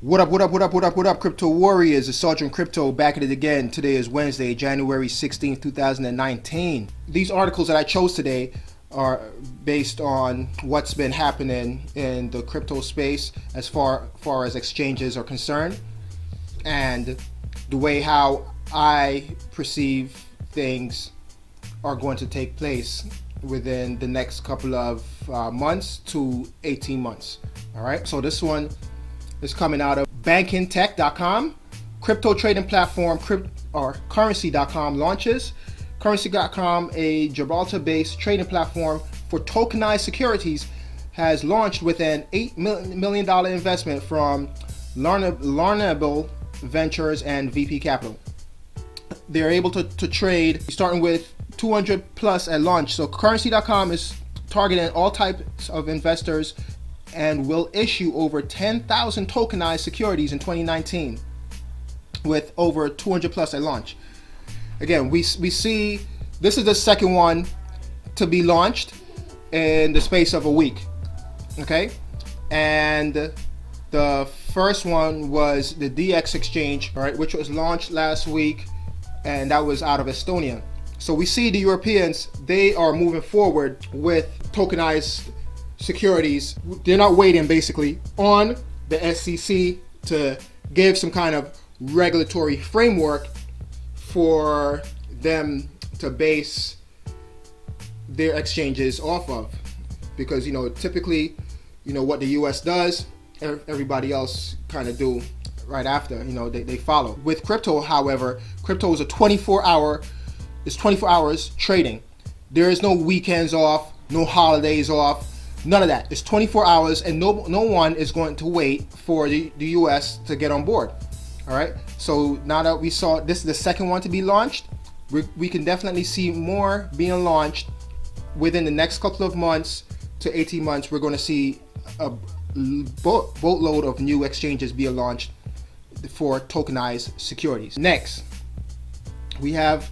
What up, what up, what up, what up, what up, Crypto Warriors? It's Sergeant Crypto back at it again. Today is Wednesday, January 16th, 2019. These articles that I chose today are based on what's been happening in the crypto space as far as exchanges are concerned, and the way how I perceive things are going to take place within the next couple of months to 18 months. All right, so this one is coming out of bankintech.com. Crypto trading platform currency.com launches. Currency.com, a Gibraltar-based trading platform for tokenized securities, has launched with an $8 million investment from Larnable Ventures and VP Capital. They're able to trade starting with 200 plus at launch. So currency.com is targeting all types of investors and will issue over 10,000 tokenized securities in 2019 with over 200 plus at launch. Again, we see this is the second one to be launched in the space of a week. Okay, and the first one was the Gdax exchange, right, which was launched last week, and that was out of Estonia. So we see the Europeans, they are moving forward with tokenized securities. They're not waiting basically on the SEC to give some kind of regulatory framework for them to base their exchanges off of, because typically what the US does, everybody else kind of do right after. They follow. With crypto, however, crypto is a 24 hours trading. There is no weekends off, no holidays off, none of that. It's 24 hours, and no one is going to wait for the US to get on board. All right, so now that we saw this is the second one to be launched, we can definitely see more being launched within the next couple of months to 18 months. We're going to see a boatload of new exchanges being launched for tokenized securities. Next, we have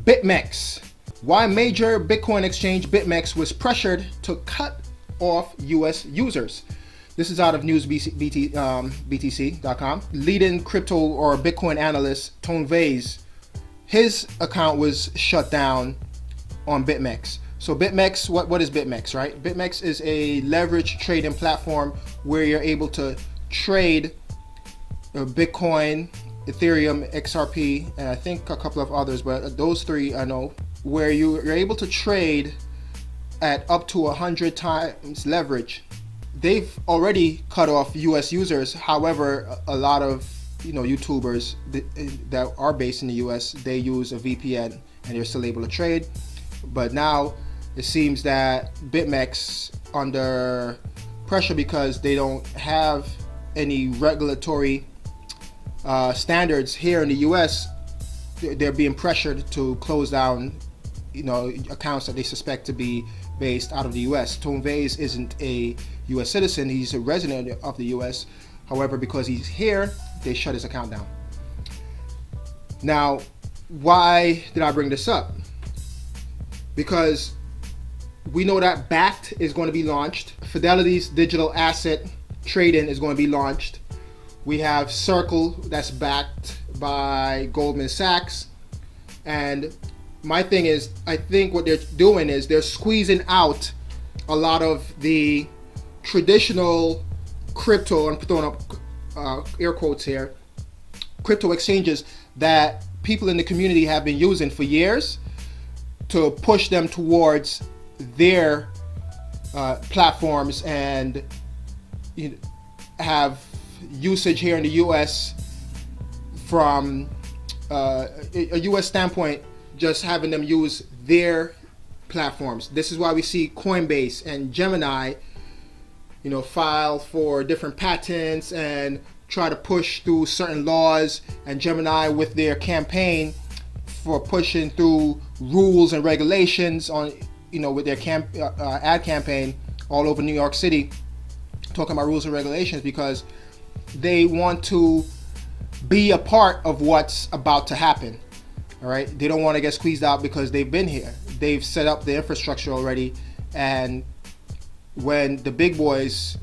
Bitmix. Why major Bitcoin exchange Bitmix was pressured to cut off US users. This is out of BTC.com. Leading crypto or Bitcoin analyst Tone Vase, his account was shut down on Bitmix. So Bitmix, what is Bitmix, right? Bitmix is a leverage trading platform where you're able to trade Bitcoin, Ethereum, XRP, and I think a couple of others, but those three I know, where you're able to trade at up to 100 times leverage. They've already cut off US users. However, a lot of YouTubers that are based in the US, they use a VPN and they're still able to trade. But now it seems that Bitmix under pressure because they don't have any regulatory standards here in the US. They're being pressured to close down accounts that they suspect to be based out of the US. Tone Vase isn't a US citizen, he's a resident of the US. However, because he's here, they shut his account down. Now, why did I bring this up? Because we know that Bakkt is going to be launched. Fidelity's digital asset trading is going to be launched. We have Circle that's backed by Goldman Sachs. And my thing is, I think what they're doing is they're squeezing out a lot of the traditional crypto, I'm throwing up air quotes here, crypto exchanges that people in the community have been using for years to push them towards their platforms and have usage here in the US from a US standpoint, just having them use their platforms. This is why we see Coinbase and Gemini file for different patents and try to push through certain laws, and Gemini with their campaign for pushing through rules and regulations on with their ad campaign all over New York City, talking about rules and regulations because they want to be a part of what's about to happen. All right, they don't want to get squeezed out because they've been here, they've set up the infrastructure already, and when the big boys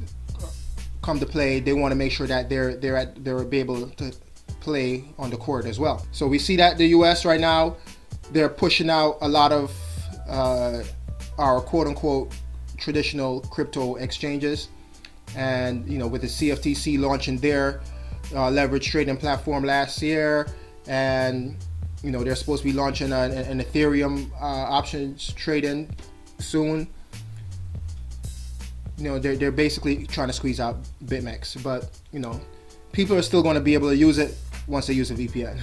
come to play, they want to make sure that they're be able to play on the court as well. So we see that the US right now, they're pushing out a lot of our quote-unquote traditional crypto exchanges, and with the CFTC launching their leverage trading platform last year, and they're supposed to be launching an Ethereum options trading soon. They're basically trying to squeeze out Bitmix, but people are still going to be able to use it once they use a VPN.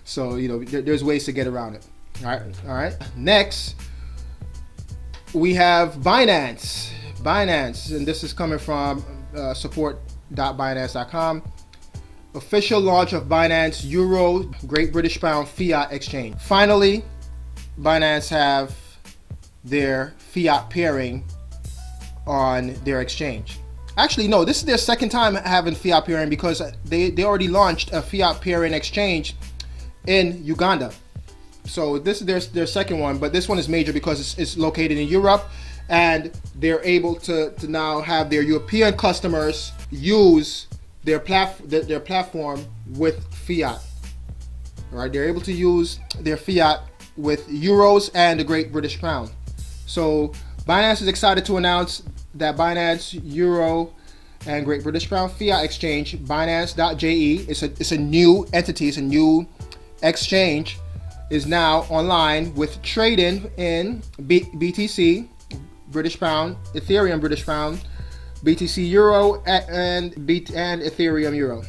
So there's ways to get around it. All right. Next, we have Binance, and this is coming from support.binance.com. Official launch of Binance Euro Great British Pound Fiat Exchange. Finally, Binance have their fiat pairing on their exchange. Actually, no, this is their second time having fiat pairing, because they already launched a fiat pairing exchange in Uganda. So this is their second one, but this one is major because it's located in Europe, and they're able to now have their European customers use their platform with fiat. All right, they're able to use their fiat with euros and the Great British Pound. So Binance is excited to announce that Binance Euro and Great British Pound Fiat Exchange, Binance.je, it's a new entity, it's a new exchange, is now online with trading in BTC, British Pound, Ethereum, British Pound, BTC Euro, and Ethereum Euro.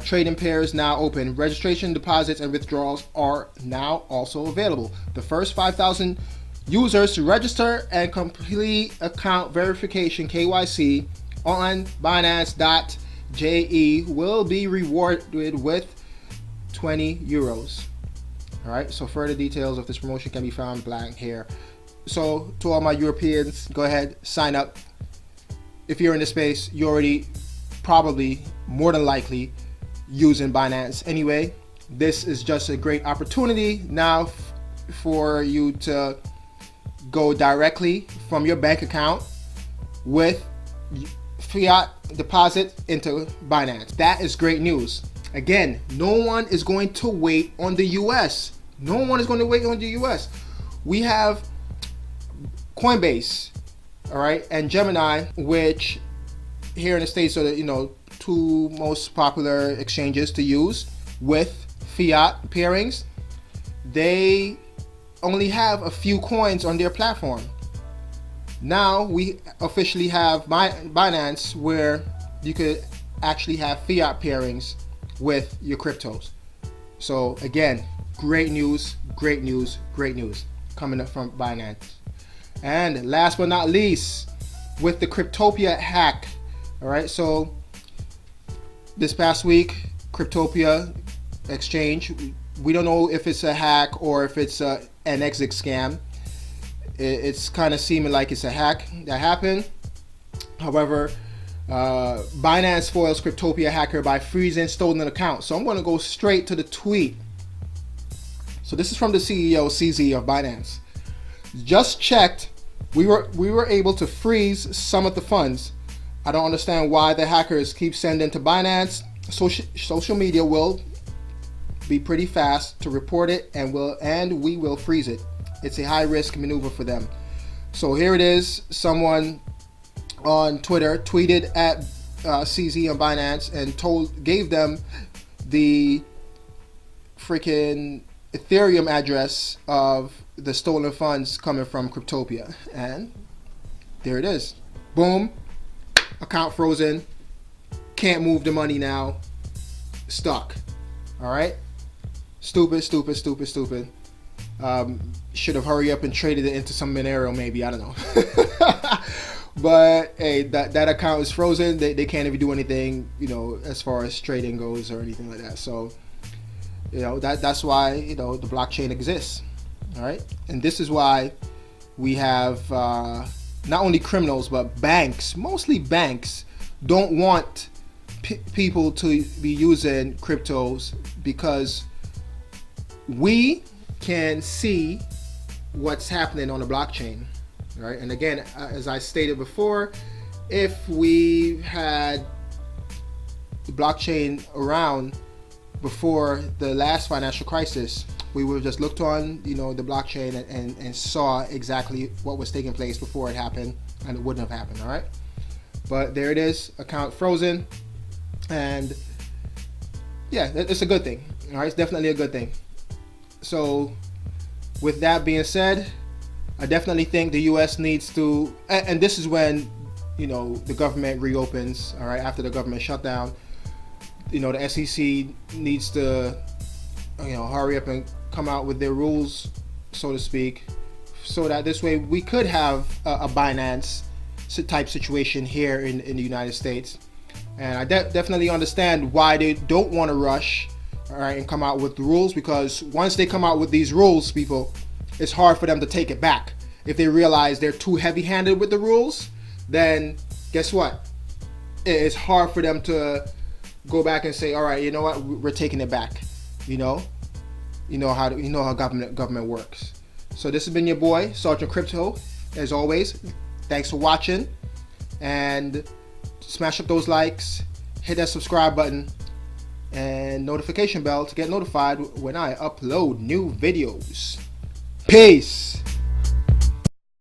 Trading pairs now open. Registration, deposits, and withdrawals are now also available. The first 5,000 users to register and complete account verification (KYC) on Binance.je will be rewarded with 20 euros. All right, so further details of this promotion can be found blank here. So to all my Europeans, go ahead, sign up. If you're in the space, you're already probably more than likely using Binance anyway. This is just a great opportunity now for you to go directly from your bank account with fiat deposit into Binance. That is great news. Again, no one is going to wait on the US. No one is going to wait on the US. We have Coinbase, all right, and Gemini, which here in the States are the two most popular exchanges to use with fiat pairings. They only have a few coins on their platform. Now we officially have Binance, where you could actually have fiat pairings with your cryptos. So again, great news coming up from Binance. And last but not least, with the Cryptopia hack. All right, so this past week, Cryptopia exchange, we don't know if it's a hack or if it's an exit scam. It's kind of seeming like it's a hack that happened. However, Binance foils Cryptopia hacker by freezing stolen account. So I'm going to go straight to the tweet. So this is from the CEO, CZ of Binance. Just checked. We were able to freeze some of the funds. I don't understand why the hackers keep sending to Binance. Social media will be pretty fast to report it, and we will freeze it. It's a high risk maneuver for them. So here it is. Someone on Twitter tweeted at CZ on Binance and gave them the freaking Ethereum address of the stolen funds coming from Cryptopia, and there it is. Boom, account frozen, can't move the money now, stuck. All right, stupid. Should have hurried up and traded it into some Monero, maybe, I don't know. But hey, that account is frozen. They can't even do anything, as far as trading goes or anything like that. So that's why the blockchain exists. All right, and this is why we have not only criminals but banks, mostly banks, don't want people to be using cryptos, because we can see what's happening on the blockchain. Right, and again, as I stated before, if we had the blockchain around before the last financial crisis, we would have just looked on, the blockchain and saw exactly what was taking place before it happened, and it wouldn't have happened. All right, but there it is, account frozen, and yeah, it's a good thing. All right, it's definitely a good thing. So with that being said, I definitely think the U.S. needs to, and this is when the government reopens. All right, after the government shutdown, the SEC needs to hurry up and come out with their rules, so to speak, so that this way we could have a Binance type situation here in the United States. And I definitely understand why they don't want to rush, all right, and come out with the rules, because once they come out with these rules, people, it's hard for them to take it back. If they realize they're too heavy-handed with the rules, then guess what? It's hard for them to go back and say, all right, you know what, we're taking it back. You know how government works. So this has been your boy, Sergeant Crypto. As always, thanks for watching, and smash up those likes, hit that subscribe button, and notification bell to get notified when I upload new videos. Peace.